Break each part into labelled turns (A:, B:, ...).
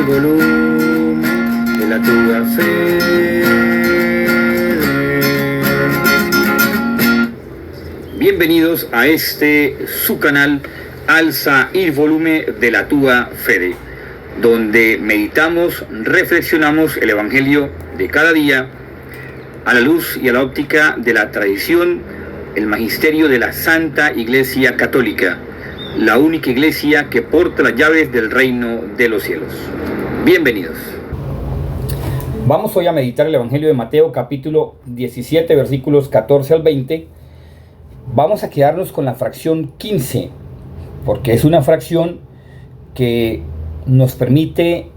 A: volumen de la tua fede. Bienvenidos a su canal Alza il volume de la tua fede, donde meditamos, reflexionamos el Evangelio de cada día a la luz y a la óptica de la tradición, el magisterio de la Santa Iglesia Católica, la única iglesia que porta las llaves del reino de los cielos. Bienvenidos.
B: Vamos hoy a meditar el Evangelio de Mateo, capítulo 17, versículos 14 al 20. Vamos a quedarnos con la fracción 15, porque es una fracción que nos permite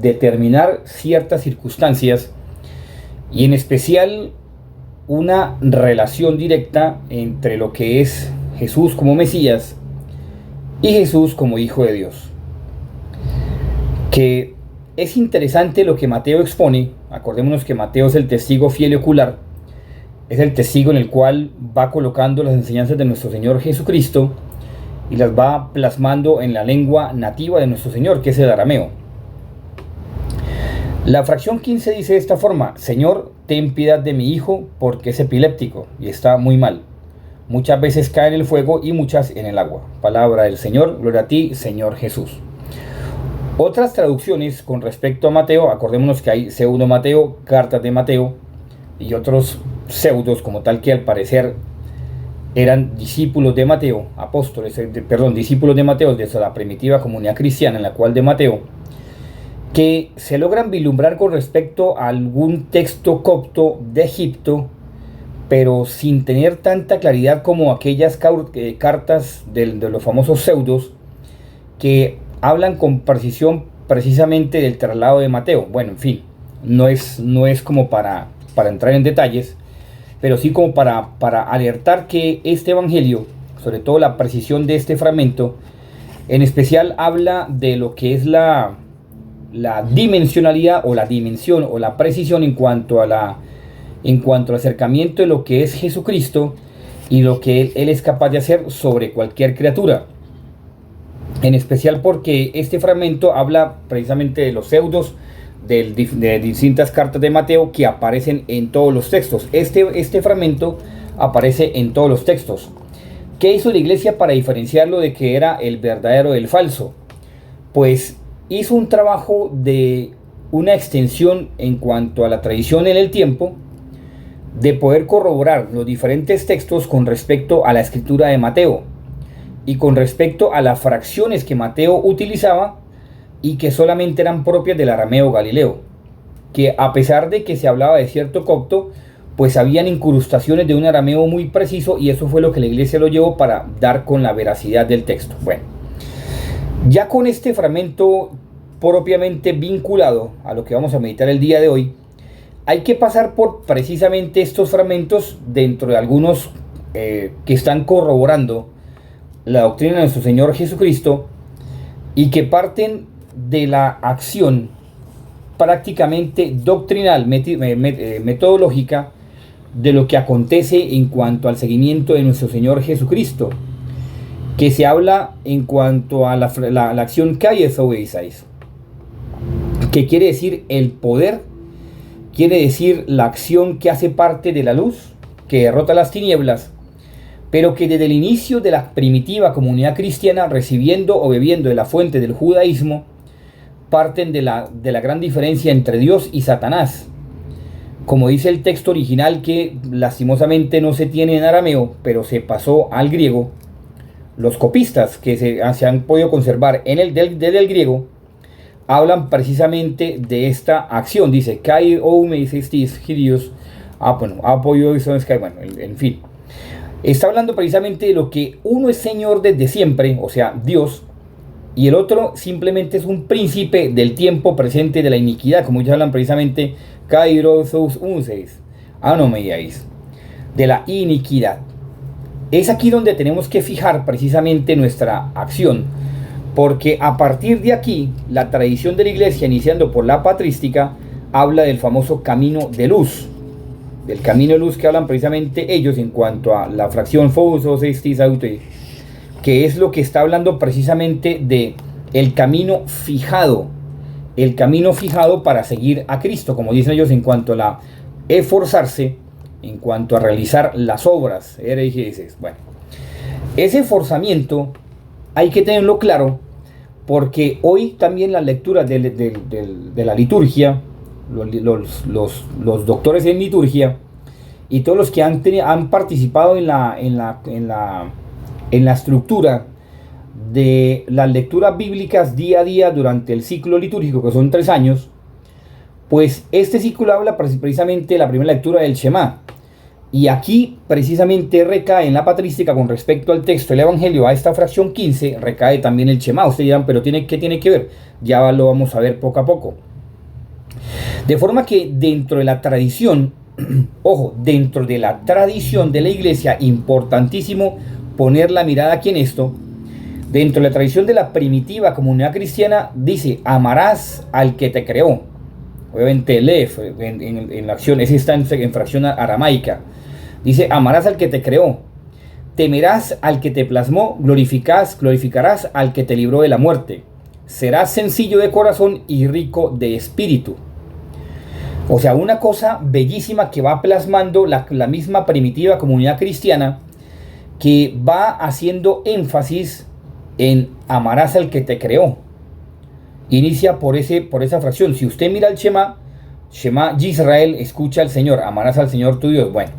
B: determinar ciertas circunstancias y en especial una relación directa entre lo que es Jesús como Mesías y Jesús como Hijo de Dios. Que es interesante lo que Mateo expone. Acordémonos que Mateo es el testigo fiel y ocular, es el testigo en el cual va colocando las enseñanzas de nuestro Señor Jesucristo y las va plasmando en la lengua nativa de nuestro Señor, que es el arameo. La fracción 15 dice de esta forma: Señor, ten piedad de mi hijo porque es epiléptico y está muy mal. Muchas veces cae en el fuego y muchas en el agua. Palabra del Señor, gloria a ti, Señor Jesús. Otras traducciones con respecto a Mateo, acordémonos que hay pseudo Mateo, cartas de Mateo y otros pseudos como tal que al parecer eran discípulos de Mateo, discípulos de Mateo desde la primitiva comunidad cristiana en la cual de Mateo, que se logran vislumbrar con respecto a algún texto copto de Egipto, pero sin tener tanta claridad como aquellas cartas de los famosos pseudos que hablan con precisión precisamente del traslado de Mateo. Bueno, en fin, no es como para entrar en detalles, pero sí como para alertar que este evangelio, sobre todo la precisión de este fragmento, en especial habla de lo que es la dimensionalidad o la dimensión o la precisión en cuanto al acercamiento de lo que es Jesucristo y lo que Él es capaz de hacer sobre cualquier criatura. En especial porque este fragmento habla precisamente de los pseudos de distintas cartas de Mateo que aparecen en todos los textos. Este fragmento aparece en todos los textos. ¿Qué hizo la iglesia para diferenciarlo de que era el verdadero del falso? Pues hizo un trabajo de una extensión en cuanto a la tradición en el tiempo, de poder corroborar los diferentes textos con respecto a la escritura de Mateo y con respecto a las fracciones que Mateo utilizaba y que solamente eran propias del arameo galileo, que a pesar de que se hablaba de cierto copto, pues habían incrustaciones de un arameo muy preciso, y eso fue lo que la iglesia lo llevó para dar con la veracidad del texto. Bueno, ya con este fragmento propiamente vinculado a lo que vamos a meditar el día de hoy, hay que pasar por precisamente estos fragmentos dentro de algunos que están corroborando la doctrina de nuestro Señor Jesucristo y que parten de la acción prácticamente doctrinal, metodológica de lo que acontece en cuanto al seguimiento de nuestro Señor Jesucristo, que se habla en cuanto a la acción que hay es que quiere decir el poder, quiere decir la acción que hace parte de la luz, que derrota las tinieblas, pero que desde el inicio de la primitiva comunidad cristiana, recibiendo o bebiendo de la fuente del judaísmo, parten de la gran diferencia entre Dios y Satanás. Como dice el texto original, que lastimosamente no se tiene en arameo, pero se pasó al griego, los copistas que se han podido conservar desde el griego, hablan precisamente de esta acción. Dice, Kai o me dice Dios, apoyo eso es que, bueno, en fin. Está hablando precisamente de lo que uno es Señor desde siempre, o sea, Dios, y el otro simplemente es un príncipe del tiempo presente de la iniquidad, como ellos hablan precisamente, Kairos unseis, anomeíais, de la iniquidad. Es aquí donde tenemos que fijar precisamente nuestra acción, porque a partir de aquí, la tradición de la iglesia, iniciando por la patrística, habla del famoso camino de luz, del camino de luz que hablan precisamente ellos en cuanto a la fracción Fousos Estis Aute, que es lo que está hablando precisamente de el camino fijado, el camino fijado para seguir a Cristo, como dicen ellos, en cuanto a la esforzarse, en cuanto a realizar las obras. Bueno, ese esforzamiento hay que tenerlo claro, porque hoy también las lecturas de la liturgia, los doctores en liturgia y todos los que han participado en la estructura de las lecturas bíblicas día a día durante el ciclo litúrgico, que son 3 años, pues este ciclo habla precisamente de la primera lectura del Shema. Y aquí precisamente recae en la patrística con respecto al texto del Evangelio, a esta fracción 15, recae también el Shema. Ustedes dirán, pero ¿qué tiene que ver? Ya lo vamos a ver poco a poco. De forma que dentro de la tradición, ojo, dentro de la tradición de la iglesia, importantísimo poner la mirada aquí en esto, dentro de la tradición de la primitiva comunidad cristiana, dice, amarás al que te creó. Obviamente Lef, en la acción, ese está en fracción aramaica. Dice, amarás al que te creó, temerás al que te plasmó, glorificarás al que te libró de la muerte, serás sencillo de corazón y rico de espíritu. O sea, una cosa bellísima que va plasmando la misma primitiva comunidad cristiana, que va haciendo énfasis en amarás al que te creó. Inicia por esa fracción. Si usted mira el Shema Yisrael, escucha al Señor, amarás al Señor tu Dios. Bueno,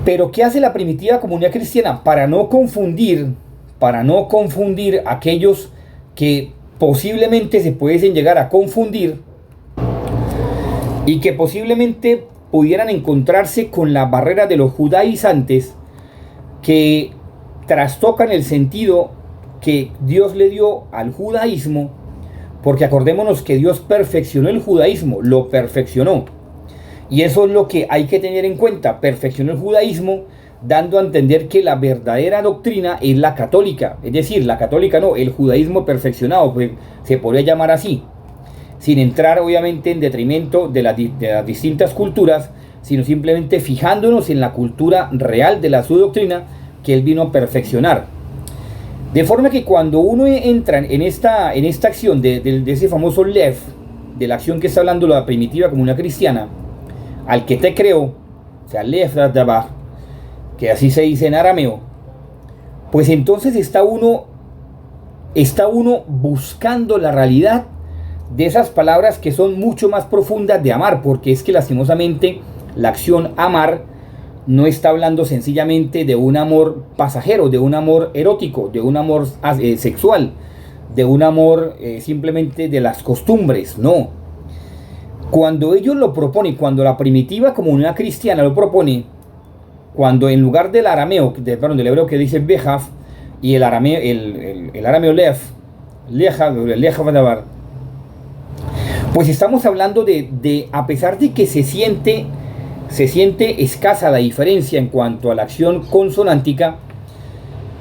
B: pero ¿qué hace la primitiva comunidad cristiana? Para no confundir aquellos que posiblemente se pudiesen llegar a confundir y que posiblemente pudieran encontrarse con la barrera de los judaizantes, que trastocan el sentido que Dios le dio al judaísmo, porque acordémonos que Dios perfeccionó el judaísmo, lo perfeccionó. Y eso es lo que hay que tener en cuenta, perfeccionó el judaísmo, dando a entender que la verdadera doctrina es la católica, es decir, la católica no, el judaísmo perfeccionado, pues, se podría llamar así, sin entrar obviamente en detrimento de las distintas culturas, sino simplemente fijándonos en la cultura real de su doctrina que él vino a perfeccionar. De forma que cuando uno entra en esta acción de ese famoso Lev, de la acción que está hablando la primitiva comunidad cristiana, al que te creó, o sea, Lev Dadabah, que así se dice en arameo, pues entonces está uno buscando la realidad de esas palabras que son mucho más profundas de amar, porque es que lastimosamente la acción amar no está hablando sencillamente de un amor pasajero, de un amor erótico, de un amor sexual, de un amor simplemente de las costumbres, no. Cuando ellos lo proponen, cuando la primitiva comunidad cristiana lo propone, cuando en lugar del arameo, del hebreo que dice Behaf, y el arameo Lev, pues estamos hablando de a pesar de que se siente escasa la diferencia en cuanto a la acción consonántica,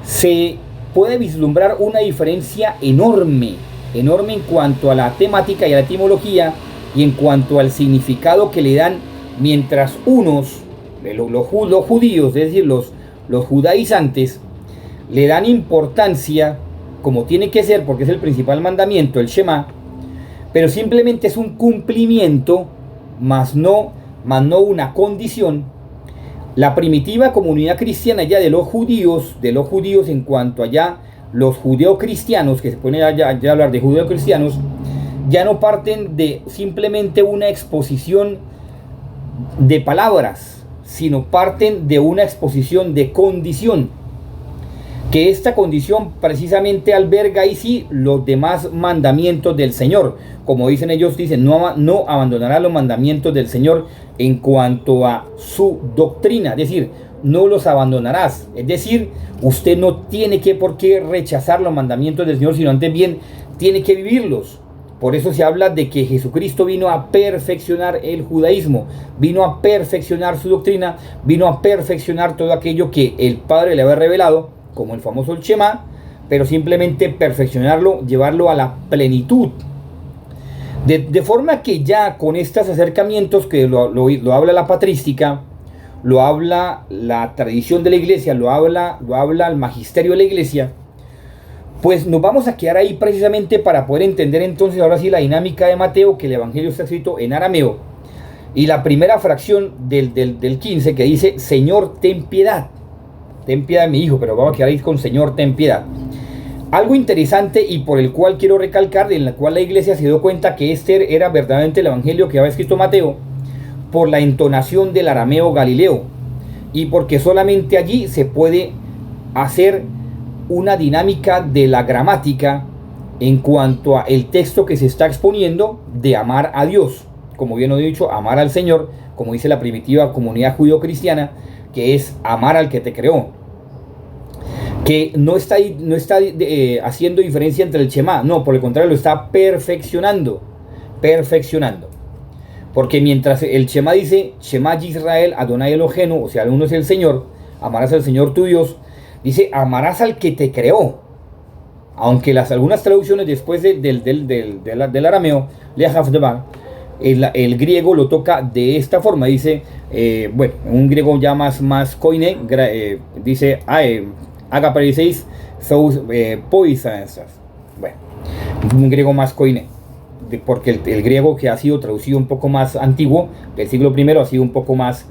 B: se puede vislumbrar una diferencia enorme en cuanto a la temática y a la etimología y en cuanto al significado que le dan, mientras unos, los judíos, es decir, los judaizantes, le dan importancia como tiene que ser, porque es el principal mandamiento, el Shema, pero simplemente es un cumplimiento, más no una condición. La primitiva comunidad cristiana ya de los judíos en cuanto a ya los judeocristianos, que se pone ya hablar de judeocristianos, ya no parten de simplemente una exposición de palabras, sino parten de una exposición de condición, que esta condición precisamente alberga ahí sí los demás mandamientos del Señor. Como dicen ellos, no abandonará los mandamientos del Señor en cuanto a su doctrina, es decir, no los abandonarás, es decir, usted no tiene por qué rechazar los mandamientos del Señor, sino antes bien tiene que vivirlos. Por eso se habla de que Jesucristo vino a perfeccionar el judaísmo, vino a perfeccionar su doctrina, vino a perfeccionar todo aquello que el Padre le había revelado, como el famoso Shema, pero simplemente perfeccionarlo, llevarlo a la plenitud. De forma que ya con estos acercamientos que lo habla la patrística, lo habla la tradición de la iglesia, lo habla el magisterio de la iglesia, Pues nos vamos a quedar ahí precisamente para poder entender entonces ahora sí la dinámica de Mateo, que el Evangelio está escrito en arameo. Y la primera fracción del 15 que dice, Señor, ten piedad de mi hijo, pero vamos a quedar ahí con Señor, ten piedad. Algo interesante y por el cual quiero recalcar, en la cual la iglesia se dio cuenta que este era verdaderamente el Evangelio que había escrito Mateo, por la entonación del arameo galileo, y porque solamente allí se puede hacer una dinámica de la gramática en cuanto a el texto que se está exponiendo de amar a Dios, como bien lo he dicho, amar al Señor, como dice la primitiva comunidad judío-cristiana, que es amar al que te creó, que no está haciendo diferencia entre el Shema, no, por el contrario, lo está perfeccionando, porque mientras el Shema dice, Shema Yisrael Adonai Eloheinu, o sea, uno es el Señor, amarás al Señor tu Dios, dice, amarás al que te creó, aunque algunas traducciones después del arameo, el griego lo toca de esta forma, dice, bueno, un griego ya más koine, dice, haga pareceis sous poisas, bueno, un griego más koine, porque el griego que ha sido traducido un poco más antiguo, del siglo I, ha sido un poco más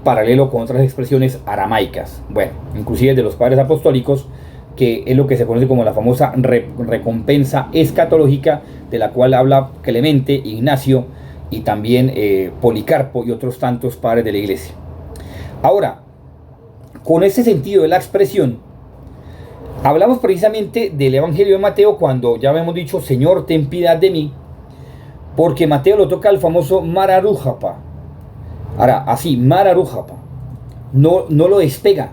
B: paralelo con otras expresiones aramaicas, bueno, inclusive de los padres apostólicos, que es lo que se conoce como la famosa recompensa escatológica, de la cual habla Clemente, Ignacio y también Policarpo y otros tantos padres de la iglesia. Ahora, con ese sentido de la expresión, hablamos precisamente del Evangelio de Mateo cuando ya habíamos dicho, Señor, ten piedad de mí, porque Mateo lo toca el famoso Mararujapa. Ahora, así, Mararujapa, no lo despega,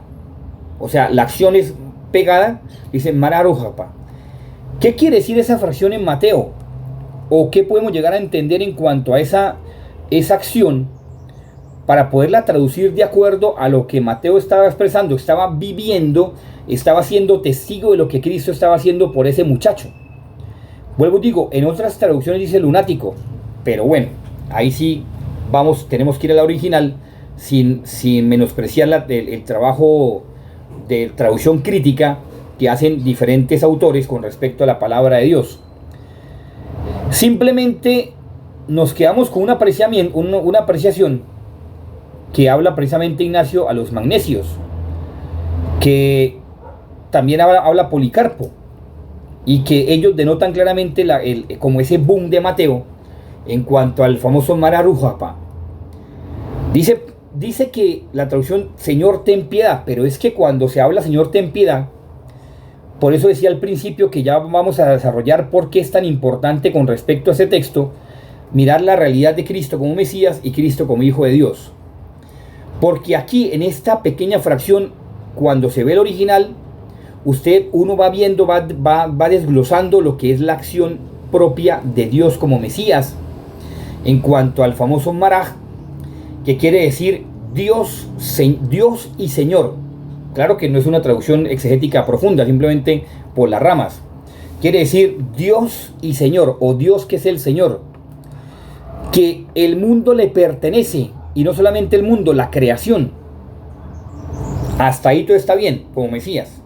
B: o sea, la acción es pegada, dice Mararujapa. ¿Qué quiere decir esa fracción en Mateo? ¿O qué podemos llegar a entender en cuanto a esa acción para poderla traducir de acuerdo a lo que Mateo estaba expresando, estaba viviendo, estaba siendo testigo de lo que Cristo estaba haciendo por ese muchacho? Vuelvo, digo, en otras traducciones dice lunático, pero bueno, ahí sí tenemos que ir a la original sin menospreciar el trabajo de traducción crítica que hacen diferentes autores con respecto a la palabra de Dios. Simplemente nos quedamos con una apreciación que habla precisamente Ignacio a los magnesios, que también habla Policarpo, y que ellos denotan claramente como ese boom de Mateo en cuanto al famoso Mararujapa. Dice que la traducción Señor ten piedad, pero es que cuando se habla Señor ten piedad, por eso decía al principio que ya vamos a desarrollar por qué es tan importante con respecto a ese texto, mirar la realidad de Cristo como Mesías y Cristo como Hijo de Dios. Porque aquí en esta pequeña fracción, cuando se ve el original, uno va viendo, va desglosando lo que es la acción propia de Dios como Mesías, en cuanto al famoso Maraj, que quiere decir Dios y Señor. Claro que no es una traducción exegética profunda, simplemente por las ramas. Quiere decir Dios y Señor, o Dios que es el Señor. Que el mundo le pertenece, y no solamente el mundo, la creación. Hasta ahí todo está bien, como Mesías.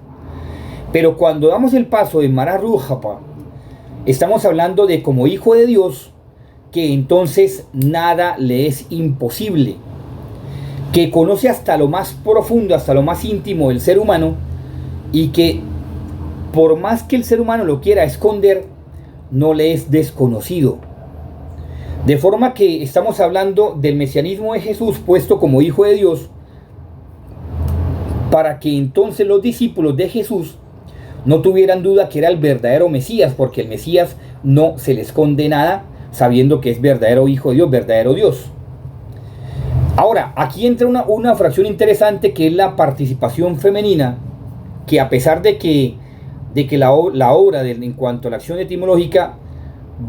B: Pero cuando damos el paso de Mararujapa, estamos hablando de como Hijo de Dios, que entonces nada le es imposible, que conoce hasta lo más profundo, hasta lo más íntimo del ser humano, y que por más que el ser humano lo quiera esconder, no le es desconocido. De forma que estamos hablando del mesianismo de Jesús puesto como Hijo de Dios, para que entonces los discípulos de Jesús no tuvieran duda que era el verdadero Mesías, porque el Mesías no se le esconde nada, sabiendo que es verdadero Hijo de Dios, verdadero Dios. Ahora, aquí entra una fracción interesante, que es la participación femenina, que a pesar de que la obra en cuanto a la acción etimológica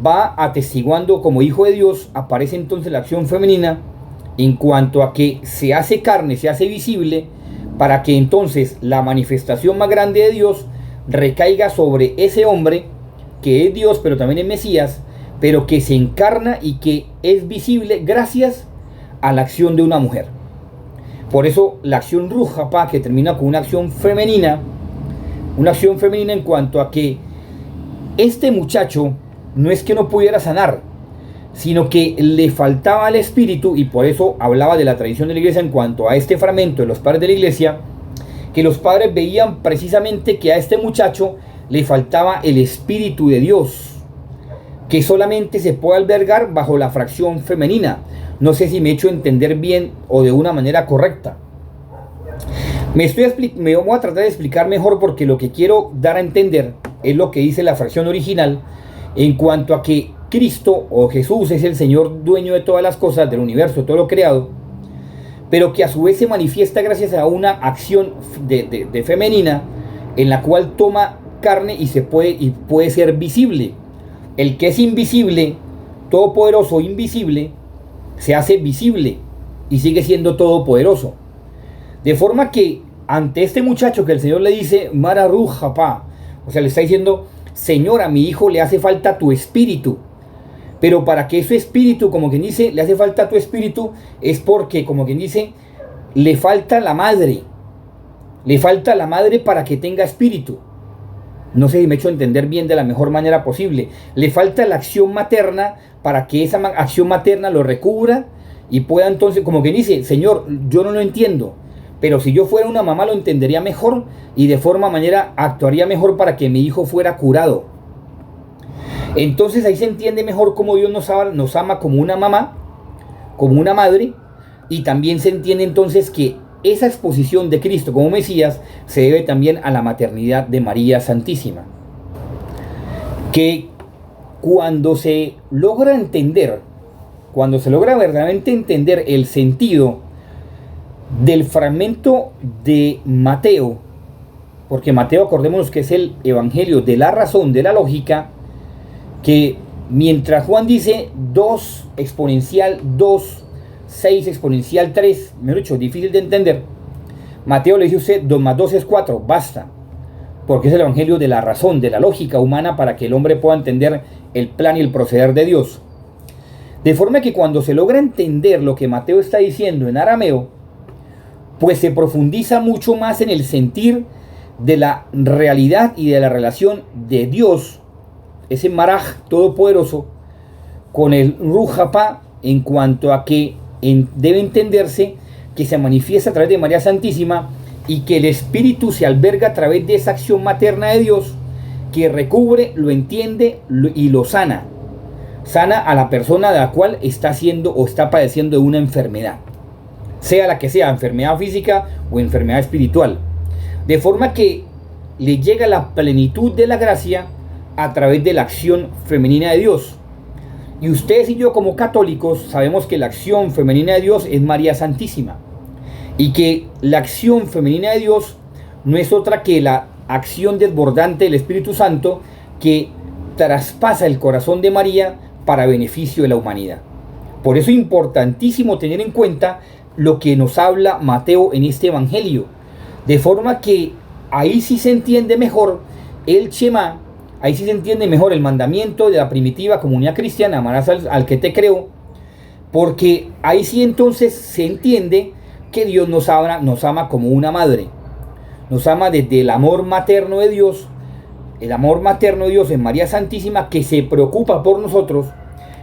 B: va atestiguando como Hijo de Dios, aparece entonces la acción femenina en cuanto a que se hace carne, se hace visible, para que entonces la manifestación más grande de Dios recaiga sobre ese hombre que es Dios, pero también es Mesías, pero que se encarna y que es visible gracias a la acción de una mujer. Por eso la acción Rujapa, que termina con una acción femenina, una acción femenina en cuanto a que este muchacho no es que no pudiera sanar, sino que le faltaba al espíritu, y por eso hablaba de la tradición de la iglesia en cuanto a este fragmento de los padres de la iglesia, que los padres veían precisamente que a este muchacho le faltaba el espíritu de Dios, que solamente se puede albergar bajo la fracción femenina. No sé si me he hecho entender bien o de una manera correcta. Me voy a tratar de explicar mejor, porque lo que quiero dar a entender es lo que dice la fracción original en cuanto a que Cristo o Jesús es el Señor dueño de todas las cosas, del universo, de todo lo creado, pero que a su vez se manifiesta gracias a una acción de femenina en la cual toma carne y puede ser visible. El que es invisible, todopoderoso, invisible, se hace visible y sigue siendo todopoderoso. De forma que ante este muchacho que el Señor le dice, Mararuja, pa, o sea, le está diciendo, Señor, a mi hijo le hace falta tu espíritu. Pero para que ese espíritu, como quien dice, le hace falta tu espíritu, es porque, como quien dice, le falta la madre. Le falta la madre para que tenga espíritu. No sé si me he hecho entender bien de la mejor manera posible. Le falta la acción materna para que esa acción materna lo recubra y pueda entonces, como quien dice, Señor, yo no lo entiendo, pero si yo fuera una mamá lo entendería mejor y de forma manera actuaría mejor para que mi hijo fuera curado. Entonces ahí se entiende mejor cómo Dios nos ama como una mamá, como una madre, y también se entiende entonces que esa exposición de Cristo como Mesías se debe también a la maternidad de María Santísima. Que cuando se logra verdaderamente entender el sentido del fragmento de Mateo, porque Mateo, acordémonos que es el evangelio de la razón, de la lógica, que mientras Juan dice 2 exponencial 2, 6 exponencial 3, mejor dicho, difícil de entender, Mateo le dice a usted 2 más 2 es 4, basta, porque es el evangelio de la razón, de la lógica humana, para que el hombre pueda entender el plan y el proceder de Dios. De forma que cuando se logra entender lo que Mateo está diciendo en arameo, pues se profundiza mucho más en el sentir de la realidad y de la relación de Dios, ese Maraj todopoderoso, con el Rujapá, en cuanto a que debe entenderse que se manifiesta a través de María Santísima y que el Espíritu se alberga a través de esa acción materna de Dios que recubre, lo entiende y lo sana. Sana a la persona de la cual está haciendo o está padeciendo de una enfermedad, sea la que sea, enfermedad física o enfermedad espiritual. De forma que le llega la plenitud de la gracia a través de la acción femenina de Dios. Y ustedes y yo como católicos sabemos que la acción femenina de Dios es María Santísima. Y que la acción femenina de Dios no es otra que la acción desbordante del Espíritu Santo que traspasa el corazón de María para beneficio de la humanidad. Por eso es importantísimo tener en cuenta lo que nos habla Mateo en este evangelio. De forma que ahí sí se entiende mejor el Shema, ahí sí se entiende mejor el mandamiento de la primitiva comunidad cristiana, amarás al que te creó, porque ahí sí entonces se entiende que Dios nos ama como una madre. Nos ama desde el amor materno de Dios, el amor materno de Dios en María Santísima, que se preocupa por nosotros,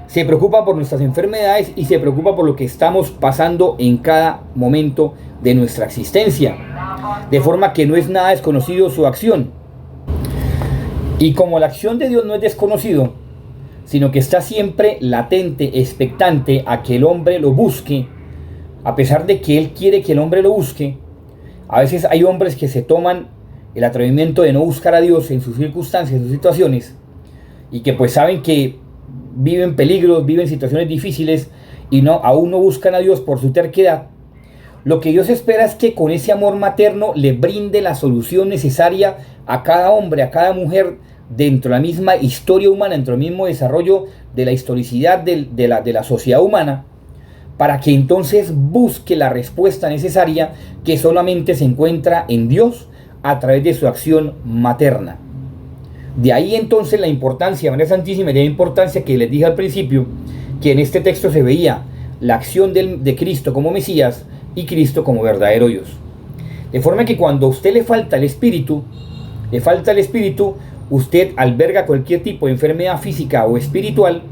B: se preocupa por nuestras enfermedades y se preocupa por lo que estamos pasando en cada momento de nuestra existencia. De forma que no es nada desconocido su acción. Y como la acción de Dios no es desconocido, sino que está siempre latente, expectante a que el hombre lo busque, a pesar de que Él quiere que el hombre lo busque, a veces hay hombres que se toman el atrevimiento de no buscar a Dios en sus circunstancias, en sus situaciones, y que pues saben que viven peligros, viven situaciones difíciles y aún no buscan a Dios por su terquedad. Lo que Dios espera es que con ese amor materno le brinde la solución necesaria a cada hombre, a cada mujer, dentro de la misma historia humana, dentro del mismo desarrollo de la historicidad de la sociedad humana, para que entonces busque la respuesta necesaria que solamente se encuentra en Dios a través de su acción materna. De ahí entonces la importancia de María Santísima, y de la importancia que les dije al principio, que en este texto se veía la acción de Cristo como Mesías y Cristo como verdadero Dios. De forma que cuando a usted le falta el Espíritu, le falta el espíritu, usted alberga cualquier tipo de enfermedad física o espiritual,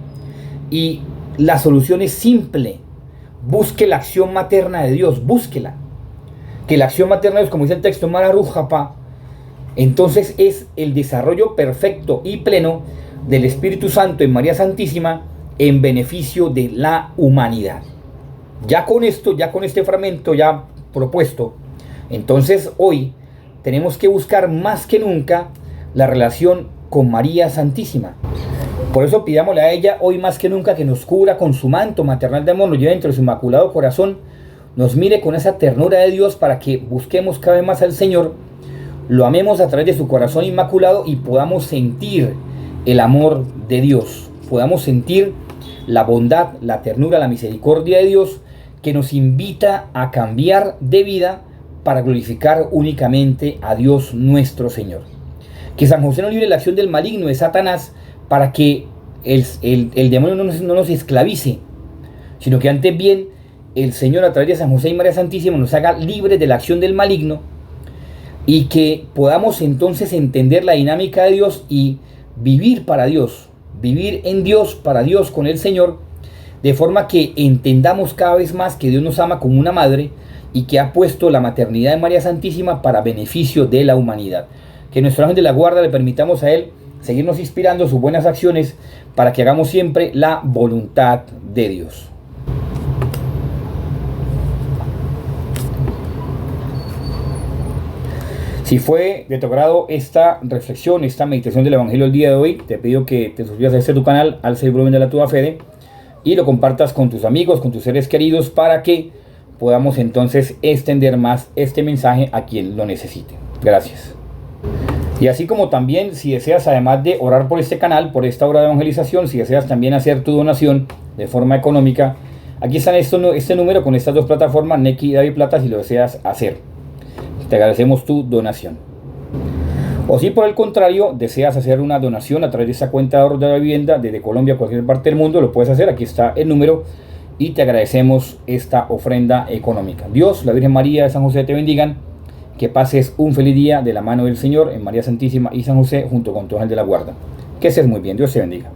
B: y la solución es simple: busque la acción materna de Dios, búsquela. Que la acción materna de Dios, como dice el texto, Mararujapa, entonces es el desarrollo perfecto y pleno del Espíritu Santo en María Santísima en beneficio de la humanidad. Ya con esto, ya con este fragmento ya propuesto, entonces hoy tenemos que buscar más que nunca la relación con María Santísima. Por eso pidámosle a ella hoy más que nunca que nos cubra con su manto maternal de amor, nos lleve dentro de su inmaculado corazón, nos mire con esa ternura de Dios para que busquemos cada vez más al Señor, lo amemos a través de su corazón inmaculado y podamos sentir el amor de Dios, podamos sentir la bondad, la ternura, la misericordia de Dios, que nos invita a cambiar de vida para glorificar únicamente a Dios nuestro Señor. Que San José nos libre la acción del maligno, de Satanás, para que el demonio no nos esclavice, sino que antes bien el Señor, a través de San José y María Santísima, nos haga libres de la acción del maligno, y que podamos entonces entender la dinámica de Dios y vivir para Dios, vivir en Dios, para Dios, con el Señor, de forma que entendamos cada vez más que Dios nos ama como una madre y que ha puesto la maternidad de María Santísima para beneficio de la humanidad. Que nuestro ángel de la guarda le permitamos a él seguirnos inspirando sus buenas acciones para que hagamos siempre la voluntad de Dios. Si fue de tu agrado esta reflexión, esta meditación del Evangelio del día de hoy, te pido que te suscribas a este tu canal, Alza y Volumen de la Tua Fede, y lo compartas con tus amigos, con tus seres queridos, para que podamos entonces extender más este mensaje a quien lo necesite. Gracias. Y así como también, si deseas, además de orar por este canal, por esta obra de evangelización, si deseas también hacer tu donación de forma económica, aquí está este número con estas dos plataformas, Nequi y DaviPlata, si lo deseas hacer. Te agradecemos tu donación. O si por el contrario deseas hacer una donación a través de esta cuenta de ahorros de la vivienda desde Colombia, cualquier parte del mundo, lo puedes hacer. Aquí está el número y te agradecemos esta ofrenda económica. Dios, la Virgen María, San José te bendigan. Que pases un feliz día de la mano del Señor en María Santísima y San José junto con tu ángel de la guarda. Que estés muy bien. Dios te bendiga.